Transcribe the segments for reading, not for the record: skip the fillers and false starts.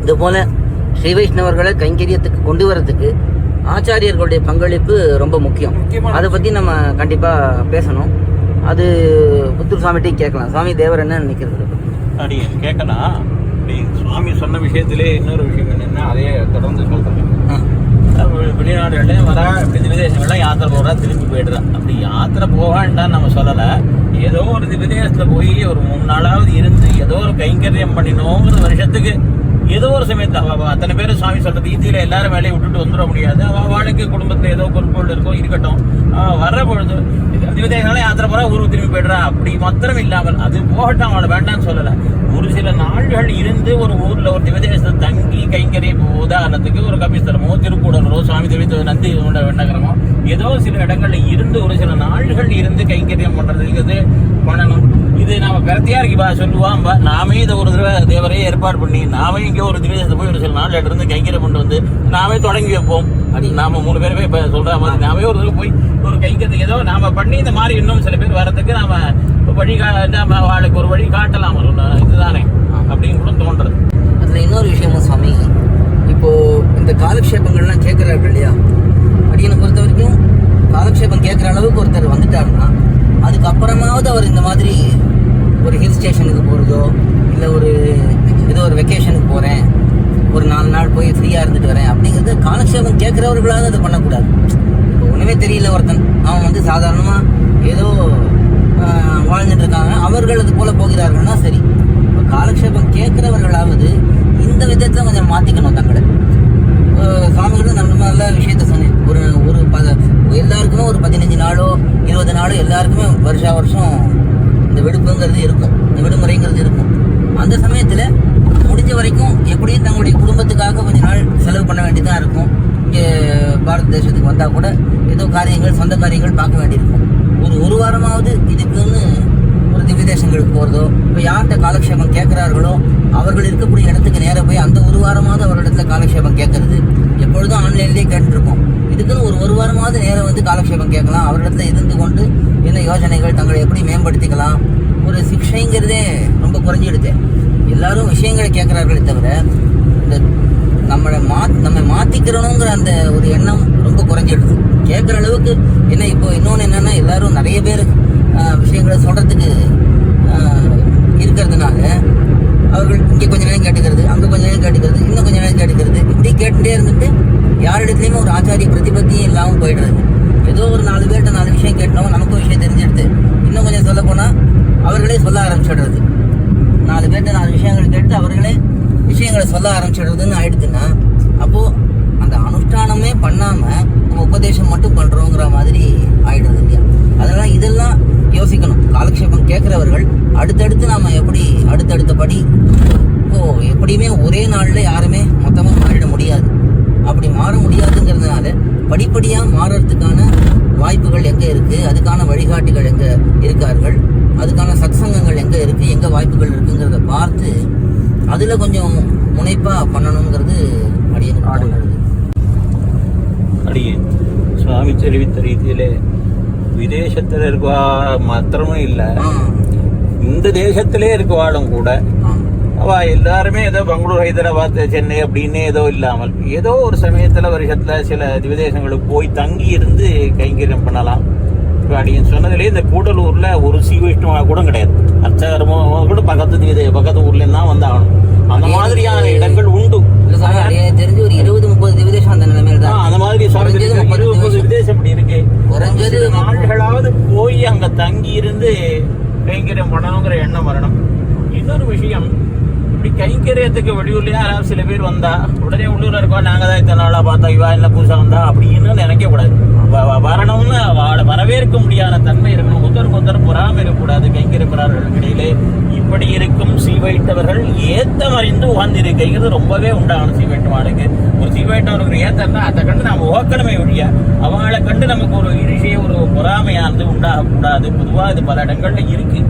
இதுபோல் ஸ்ரீ வைஷ்ணவர்களை கைங்கரியத்துக்கு கொண்டு வரதுக்கு ஆச்சாரியர்களுடைய பங்களிப்பு ரொம்ப முக்கியம். அதை பற்றி நம்ம கண்டிப்பாக பேசணும். அது புத்தூர் சாமிகிட்டையும் கேட்கலாம். சுவாமி தேவர் என்ன நினைக்கிறது அப்படி கேட்கலாம். அப்படி சுவாமி சொன்ன விஷயத்திலே இன்னொரு விஷயம் என்னென்னா அதையே தொடர்ந்து சொல்கிறேன். வெளிநாடுகள்லேயும் வரா, இப்படி விதேசங்கள்லாம் யாத்திரை போகிறா, திரும்பி போயிடுறா. அப்படி யாத்திரை போகான்டான்னு நம்ம சொல்லலை. ஏதோ ஒரு விதேசத்தில் போய் ஒரு 3 நாளாவது இருந்து ஏதோ ஒரு கைங்கரியம் பண்ணினோங்கிற வருஷத்துக்கு ஏதோ ஒரு சமயத்தை அத்தனை பேர் சுவாமி சொல்றது ஈஸியில் எல்லாரும் வேலையை விட்டுட்டு வந்துட முடியாது. வாழ்க்கை குடும்பத்தில் ஏதோ பொறுப்புகள் இருக்கும், இருக்கட்டும். வர்ற பொழுது விதேசங்களாம் யாத்திரை போகிறா, ஊருக்கு திரும்பி போய்ட்றா. அப்படி மாத்திரம் இல்லாமல் அது போகட்டும், அவனை வேண்டாம்னு சொல்லலை. ஒரு சில நாள்கள் இருந்து ஒரு ஊரில் ஒரு விதேசத்தை தங்கி கைங்கரியம், உதாரணத்துக்கு ஒரு கபிஸ்தலமோ திருக்கூடலோ சுவாமி தேவி நந்தி நகரமோ ஏதோ சில இடங்கள்ல இருந்து ஒரு சில நாள்கள் இருந்து கைங்கரியம் பண்றதுங்கிறது பண்ணணும். இது நாம பிரத்தியா இருக்கு சொல்லுவான். நாமே இதை ஒரு தடவை தேவரையே ஏற்பாடு பண்ணி நாமே இங்கே ஒரு திவேசத்தை போய் ஒரு சில நாள் இருந்து கைங்கரியம் கொண்டு வந்து நாமே தொடங்கி வைப்போம். அப்படி நாம 3 பேருமே இப்ப சொல்ற மாதிரி நாமே ஒரு தடவை போய் ஒரு கைங்கரியத்துக்கு ஏதோ நாம பண்ணி இந்த மாதிரி இன்னும் சில பேர் வர்றதுக்கு நாம வழி வாழ்க்கை ஒரு வழி காட்டலாம். இதுதானே அப்படின்னு கூட தோன்றது. அதுல இன்னொரு விஷயமும் சுவாமி, இப்போ இந்த காலக்ஷேபங்கள்லாம் கேட்கிறார்கள் இல்லையா, அடியனை பொறுத்த வரைக்கும் காலக்ஷேபம் கேட்குற அளவுக்கு ஒருத்தர் வந்துட்டாருன்னா அதுக்கப்புறமாவது அவர் இந்த மாதிரி ஒரு ஹில் ஸ்டேஷனுக்கு போகிறதோ இல்லை ஒரு ஏதோ ஒரு வெக்கேஷனுக்கு போகிறேன், ஒரு 4 நாள் போய் ஃப்ரீயாக இருந்துட்டு வரேன் அப்படிங்கிறது காலக்ஷேபம் கேட்குறவர்களாவது அதை பண்ணக்கூடாது. இப்போ ஒன்றுமே தெரியல ஒருத்தன், அவன் வந்து சாதாரணமாக ஏதோ வாழ்ந்துட்டு இருக்காங்க, அவர்கள் அது போல் போகிறார்கள்னா சரி. இப்போ காலக்ஷேபம் கேட்குறவர்களாவது இந்த விதத்தில் கொஞ்சம் மாற்றிக்கணும் தங்களை. சுவாமிகளும் நம்ம நல்ல விஷயத்த சொன்னேன். ஒரு எல்லாருக்குமே ஒரு 15 நாளோ 20 நாளோ எல்லாருக்குமே வருஷம் இந்த விடுப்புங்கிறது இருக்கும், இந்த விடுமுறைங்கிறது இருக்கும். அந்த சமயத்தில் முடிஞ்ச வரைக்கும் எப்படியும் தங்களுடைய குடும்பத்துக்காக கொஞ்ச நாள் செலவு பண்ண வேண்டியதாக இருக்கும். இங்கே பாரத தேசத்துக்கு வந்தால் கூட ஏதோ காரியங்கள், சொந்த காரியங்கள் பார்க்க வேண்டியிருக்கும். ஒரு வாரமாவது இதுக்குன்னு ஒரு திவ்ய தேசங்களுக்கு போகிறதோ, இப்போ யார்கிட்ட காலக்ஷேபம் கேட்குறார்களோ அவர்கள் இருக்கக்கூடிய இடத்துக்கு நேராக போய் அந்த ஒரு வாரமாவது அவர்களிடத்துல காலக்ஷேபம் கேட்கறது. எப்பொழுதும் ஆன்லைன்லேயே கேட்டுருக்கோம். இதுக்குன்னு ஒரு வாரமாவது நேரம் வந்து காலக்ஷேபம் கேட்கலாம். அவரிடத்துல இருந்து கொண்டு என்ன யோசனைகள், தங்களை எப்படி மேம்படுத்திக்கலாம். ஒரு சிக்ஷைங்கிறதே ரொம்ப குறைஞ்சிடுது. எல்லாரும் விஷயங்களை கேட்குறார்களே தவிர இந்த நம்ம மாற்றிக்கிறணுங்கிற அந்த ஒரு எண்ணம் ரொம்ப குறைஞ்சிடுது. கேட்குற அளவுக்கு என்ன. இப்போ இன்னொன்று என்னென்னா, எல்லாரும் நிறைய பேர் விஷயங்களை சொல்கிறதுக்கு இருக்கிறதுனால அவர்கள் இங்கே கொஞ்ச நேரம் கேட்டுக்கிறது, அங்கே கொஞ்ச நேரம் கேட்டுக்கிறது, இன்னும் கொஞ்ச நேரம் கேட்டுக்கிறது, இப்படி கேட்டுகிட்டே இருந்துட்டு யாரிடத்துலையுமே ஒரு ஆச்சாரிய பிரதிபத்தியும் இல்லாமல் போயிடுறது. ஏதோ ஒரு 4 பேர்கிட்ட 4 விஷயம் கேட்டோம், நமக்கும் விஷயம் தெரிஞ்செடுத்து இன்னும் கொஞ்சம் சொல்ல போனால் அவர்களே சொல்ல ஆரம்பிச்சிடுறது. 4 பேர்கிட்ட 4 விஷயங்கள் கேட்டு அவர்களே விஷயங்களை சொல்ல ஆரம்பிச்சிடுறதுன்னு ஆயிடுதுன்னா, அப்போது அந்த அனுஷ்டானமே பண்ணாமல் நம்ம உபதேசம் மட்டும் பண்ணுறோங்கிற மாதிரி ஆயிடுறது இல்லையா. அதெல்லாம் இதெல்லாம் யோசிக்கணும். காலக்ஷேபம் கேட்குறவர்கள் அடுத்தடுத்து நாம் எப்படி அடுத்தடுத்தபடி எப்படியுமே ஒரே நாளில் யாருமே மொத்தமாக மாறிட முடியாது. அப்படி மாற முடியாதுங்கிறதுனால படிப்படியாக மாறுறதுக்கான வாய்ப்புகள் எங்கே இருக்குது, அதுக்கான வழிகாட்டிகள் எங்கே இருக்கார்கள், அதுக்கான சத்சங்கங்கள் எங்கே இருக்குது, எங்கே வாய்ப்புகள் இருக்குங்கிறத பார்த்து அதில் கொஞ்சம் முனைப்பாக பண்ணணுங்கிறது அடியே சுவாமி தெரிவித்த ரீதியிலே விதேசத்தில் இருக்க மாத்திரமும் இல்லை, இந்த தேசத்திலே இருக்கவாளும் கூட அவ எல்லாருமே ஏதோ பெங்களூர், ஹைதராபாத், சென்னை அப்படின்னு ஏதோ இல்லாமல் ஏதோ ஒரு சமயத்தில் வருஷத்துல சில விதேசங்களுக்கு போய் தங்கி இருந்து கைங்கரியம் பண்ணலாம். இப்போ அப்படின்னு சொன்னதுலேயே இந்த கூடலூர்ல ஒரு சீவைஷ்ணவா கூட கிடையாது. அர்ச்சகரமோ கூட பக்கத்து ஊர்லேருந்து தான் வந்தாகணும். அந்த மாதிரியான இடங்கள் உண்டு. தெரிஞ்சு ஒரு 20-30 விதேசம் அந்த நிலைமையில தான். அந்த மாதிரி 20-30 விதேசம் இப்படி இருக்கு. குறைஞ்சது நாள்களாவது போய் அங்க தங்கி இருந்து கைங்கரியம் பண்ணணுங்கிற எண்ணம் வரணும். இன்னொரு விஷயம், இப்படி கைங்கரியத்துக்கு வெளியூர்ல யாராவது சில பேர் வந்தா உடனே உள்ளூர்ல இருக்கா, நாங்க தான் இத்தனை நாளா பார்த்தோம், இவா இல்லை புதுசா வந்தா அப்படின்னு நினைக்க கூடாது. வரணும்னு அவளை வரவேற்க முடியாத தன்மை இருக்கணும். ஒருத்தருக்கு பொறாம இருக்கக்கூடாது. கைங்கரியப்பரார்கள் இடையிலே இப்படி இருக்கும் சீவைட்டவர்கள் ஏத்தமறிந்து உகார்ந்திருக்கிறது ரொம்பவே உண்டாகணும். சீவைட்டவாளுக்கு ஒரு சீவைட்டவருக்கு ஏத்தம்னா அதை கண்டு நாம ஓக்கணுமே ஒழிய அவங்களை கண்டு நமக்கு ஒரு ஈர்ஷைய, ஒரு பொறாமையானது உண்டாகக்கூடாது. பொதுவாக இது பல இடங்கள்ல இருக்கு.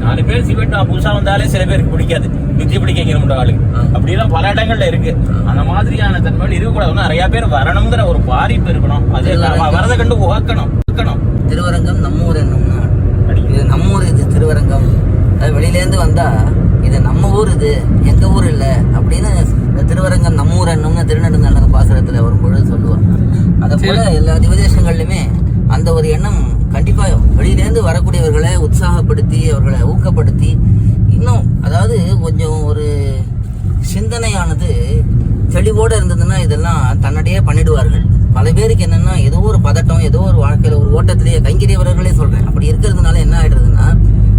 4 பேர் சீவைட்டா புதுசா வந்தாலே சில பேருக்கு பிடிக்காது, பிடிச்சி பிடிக்கிற ஆளுக்கு அப்படிலாம் பல இடங்கள்ல இருக்கு. அந்த மாதிரியான தன்மைகள் இருக்கக்கூடாது. நிறைய பேர் வரணுங்கிற ஒரு பாதிப்பு இருக்கணும். அது வரதை கண்டு உகக்கணும். திருவரங்கம் நம்மூர் என்னும்னா, இது நம்மூர், இது திருவரங்கம். அது வெளியிலேருந்து வந்தா இது நம்ம ஊர், இது எங்கள் ஊர் இல்லை அப்படின்னு திருவரங்கம் நம்ம ஊர் என்னும்னு திருநெடுந்தாண்டக பாசுரத்தில் வரும்பொழுது சொல்லுவாங்க. அதை போல எல்லா திவதேசங்கள்லையுமே அந்த ஒரு எண்ணம் கண்டிப்பாக வெளியிலேருந்து வரக்கூடியவர்களை உற்சாகப்படுத்தி அவர்களை ஊக்கப்படுத்தி இன்னும் அதாவது கொஞ்சம் ஒரு சிந்தனையானது தெளிவோடு இருந்ததுன்னா இதெல்லாம் தன்னடியே பண்ணிடுவார்கள். பல பேருக்கு என்னென்னா ஏதோ ஒரு பதட்டம், ஏதோ ஒரு வாழ்க்கையில் ஒரு ஓட்டத்திலேயே கைங்கரியவர்களே சொல்கிறேன். அப்படி இருக்கிறதுனால என்ன ஆகிடுறதுன்னா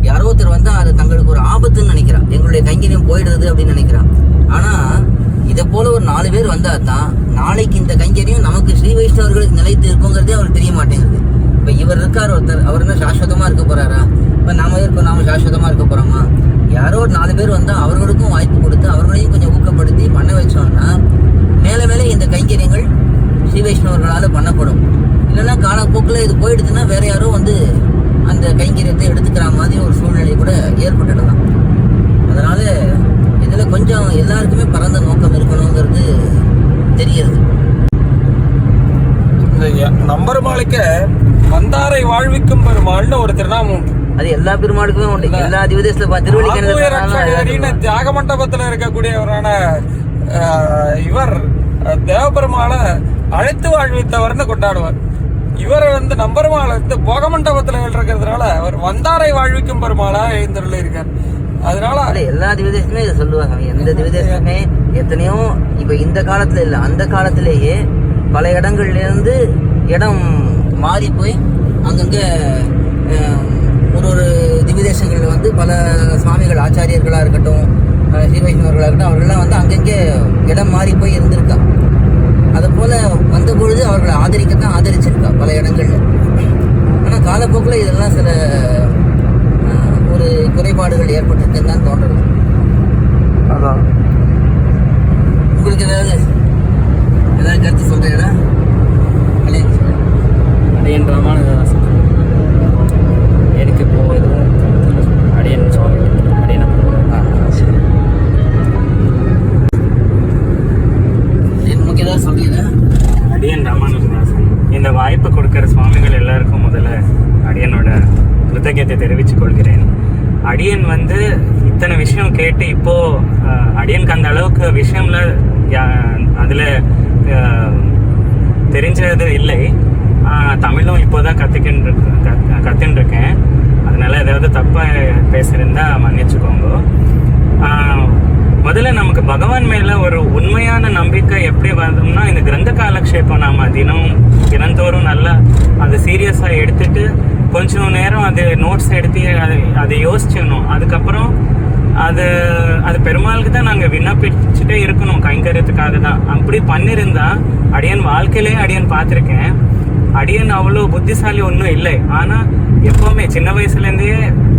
யாரோ ஒருத்தர் வந்தால் அது தங்களுக்கு ஒரு ஆபத்துன்னு நினைக்கிறான், எங்களுடைய கைங்கரியம் போயிடுறது அப்படின்னு நினைக்கிறான். ஆனால் இதை போல ஒரு 4 பேர் வந்தால் தான் நாளைக்கு இந்த கைங்கரியம் நமக்கு ஸ்ரீ வைஷ்ணவர்களுக்கு நிலைத்து இருக்குங்கிறதே அவருக்கு தெரிய மாட்டேங்குது. இப்போ இவர் இருக்கார் ஒருத்தர், அவர் என்ன சாஸ்வதமாக இருக்க போகிறாரா? இப்போ நாம இருக்கோம், நாம சாஸ்வதமாக இருக்க போகிறோமா? யாரோ ஒரு 4 பேர் வந்தால் அவர்களுக்கும் வாய்ப்பு கொடுத்து அவர்களையும் கொஞ்சம் ஊக்கப்படுத்தி பண்ண வச்சோம்னா மேலே மேலே இந்த கைங்கரியங்கள் ஸ்ரீ வைஷ்ணவர்களால் பண்ணப்படும். இல்லைன்னா காலப்போக்கில் இது போயிடுதுன்னா வேற யாரோ வந்து அந்த கைங்கரியத்தை எடுத்துக்கிற மாதிரி ஒரு சூழ்நிலை கூட ஏற்பட்டுடலாம். அதனால இதில் கொஞ்சம் எல்லாருக்குமே பரந்த நோக்கம் இருக்கணுங்கிறது தெரியுது. இந்த நம்பெருமாளுக்கு வந்தாரை வாழ்விக்கும் பெருமாள்னு ஒரு திருநாமம் உண்டு. அது எல்லா பெருமாளுக்குமே உண்டு. எல்லா திவதேசத்துல திருவள்ளிக்கிணறு தியாக மண்டபத்துல இருக்கக்கூடியவரான இவர் தேவபெருமாளை அழைத்து வாழ்வித்தவர்னு கொண்டாடுவார். இவர் வந்து நம்பெருமாளை வந்து போக மண்டபத்துல இருக்கிறதுனால அவர் வந்தாரை வாழ்விக்கும் பெருமாளா எழுந்தருளி இருக்கார். அதனால எல்லா திவதேசமே இதை சொல்லுவாங்க. எந்த திவதேசமே எத்தனையோ இப்ப இந்த காலத்துல இல்ல, அந்த காலத்திலேயே பல இடங்கள்ல இருந்து இடம் மாறி போய் அங்கங்க ஒரு திவ்யதேசங்களில் வந்து பல சுவாமிகள் ஆச்சாரியர்களாக இருக்கட்டும், ஸ்ரீ வைஷ்ணவர்களாக இருக்கட்டும், அவர்கள்லாம் வந்து அங்கங்கே இடம் மாறி போய் இருந்திருக்கா. அது போல் வந்த பொழுது அவர்களை ஆதரிக்கத்தான் ஆதரிச்சிருக்கா பல இடங்கள்ல. ஆனால் காலப்போக்கில் இதெல்லாம் சில ஒரு குறைபாடுகள் ஏற்பட்டிருக்குன்னு தான் தோன்றுறது. அதான் உங்களுக்கு ஏதாவது கருத்து சொல்கிறீங்களா? அடியன் ராமானுஜதாசன் எனக்கு இப்போ எதுவும் அடியன் சுவாமி அடியனை நமக்கு ஏதாவது சொல்றீங்களா? அடியன் ராமானுஜதாசன் இந்த வாய்ப்பு கொடுக்குற சுவாமிகள் எல்லாருக்கும் முதல்ல அடியனோட கிருத்தஜத்தை தெரிவித்துக் கொள்கிறேன். அடியன் வந்து இத்தனை விஷயம் கேட்டு இப்போ அடியனுக்கு அந்த அளவுக்கு விஷயம்ல அதில் தெரிஞ்சது இல்லை. தமிழும் இப்போதான் கற்றுன்னு இருக்கேன். அதனால ஏதாவது தப்பாக பேசுறதா மன்னிச்சுக்கோங்க. முதல்ல நமக்கு பகவான் மேல ஒரு உண்மையான நம்பிக்கை எப்படி வந்தோம்னா இந்த கிரந்த காலக்ஷேபம் நாம தினந்தோறும் நல்லா அதை சீரியஸா எடுத்துட்டு கொஞ்சம் நேரம் அது நோட்ஸ் எடுத்து அதை யோசிச்சிடணும். அதுக்கப்புறம் அது பெருமாளுக்கு தான் நாங்கள் விண்ணப்பிச்சுட்டே இருக்கணும், கைங்கரியத்துக்காக தான். அப்படி பண்ணிருந்தா அடியன் வாழ்க்கையிலே அடியன் பார்த்துருக்கேன். அடியன் அவ்வளோ புத்திசாலி ஒன்றும் இல்லை. ஆனால் எப்பவுமே சின்ன வயசுலேருந்தே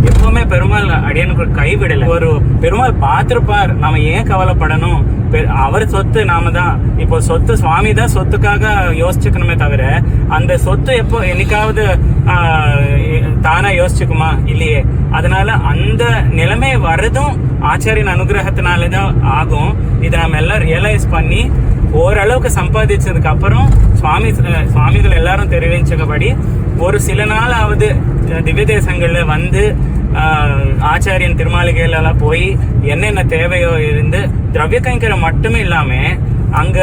எப்பவுமே பெருமாள் அடியனுக்கு கைவிடலை. ஒரு பெருமாள் பார்த்துருப்பார், நாம ஏன் கவலைப்படணும்? அவர் சொத்து நாம தான். இப்போ சொத்து சுவாமி தான் சொத்துக்காக யோசிச்சுக்கணுமே தவிர அந்த சொத்து எப்போ என்னைக்காவது தானா யோசிச்சுக்குமா? இல்லையே. அதனால அந்த நிலைமை வர்றதும் ஆச்சாரியன் அனுகிரகத்தினாலதான் ஆகும். இதை நம்ம எல்லாம் ரியலைஸ் பண்ணி ஓரளவுக்கு சம்பாதிச்சதுக்கு அப்புறம் சுவாமிகள் எல்லாரும் தெரிவிச்சபடி ஒரு சில நாளாவது திவ்ய தேசங்கள்ல வந்து ஆச்சாரியன் திருமாளிகையிலலாம் போய் என்னென்ன தேவையோ இருந்து திரவிய கைங்கரம் மட்டுமே இல்லாம அங்க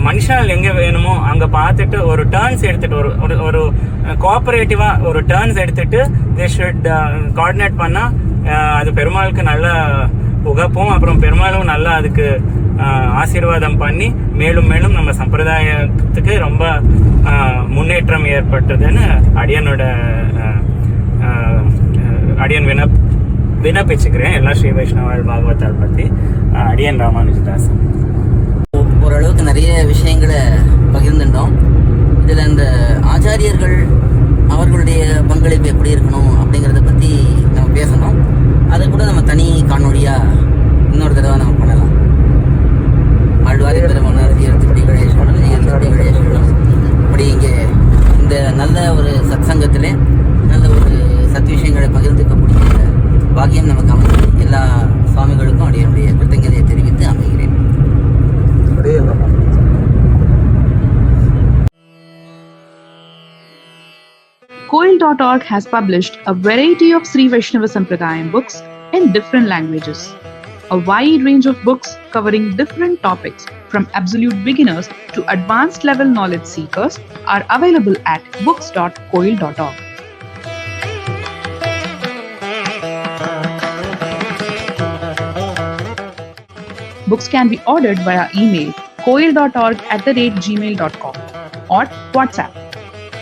மனுஷால் எங்க வேணுமோ அங்க பார்த்துட்டு ஒரு டர்ன்ஸ் எடுத்துட்டு ஒரு கோஆபரேட்டிவா ஒரு டர்ன்ஸ் எடுத்துட்டு தே ஷுட் கோஆர்டினேட் பண்ணா அது பெருமாளுக்கு நல்ல உகப்பும். அப்புறம் பெருமாளும் நல்லா அதுக்கு ஆசீர்வாதம் பண்ணி மேலும் மேலும் நம்ம சம்பிரதாயத்துக்கு ரொம்ப முன்னேற்றம் ஏற்பட்டதுன்னு அடியன் விண்ணப்பிச்சுக்கிறேன். எல்லா ஸ்ரீ வைஷ்ணவ பாகவத்தால் பத்தி. அடியன் ராமானுஜதாசன். ஓரளவுக்கு நிறைய விஷயங்களை பகிர்ந்துட்டோம். இதுல இந்த ஆச்சாரியர்கள் அவர்களுடைய பங்களிப்பு எப்படி இருக்கணும் அப்படிங்கிறத பத்தி நம்ம பேசணும். அதை கூட நம்ம தனி காணொலியா இன்னொரு தடவை நம்ம பண்ணலாம். ஆழ்வாரி பெருமன்னர் ஈரத்துப்படி கணேஸ்வரன் அப்படி இங்கே இந்த நல்ல ஒரு சத்சங்கத்திலே நல்ல ஒரு சத் விஷயங்களை பகிர்ந்துக்கக்கூடிய பாக்கியம் நமக்கு அமைந்து எல்லா சுவாமிகளுக்கும் அடியனுடைய கிருத்தங்களையை தெரிவித்து அமைகிறேன். Koil.org has published a variety of Sri Vaishnava Sampradayam books in different languages. A wide range of books covering different topics, from absolute beginners to advanced level knowledge seekers, are available at books.koil.org. Books can be ordered via email koil.org@gmail.com or WhatsApp.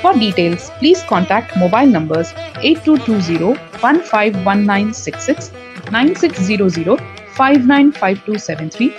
For details, please contact mobile numbers 8220-151966, 9600-595273,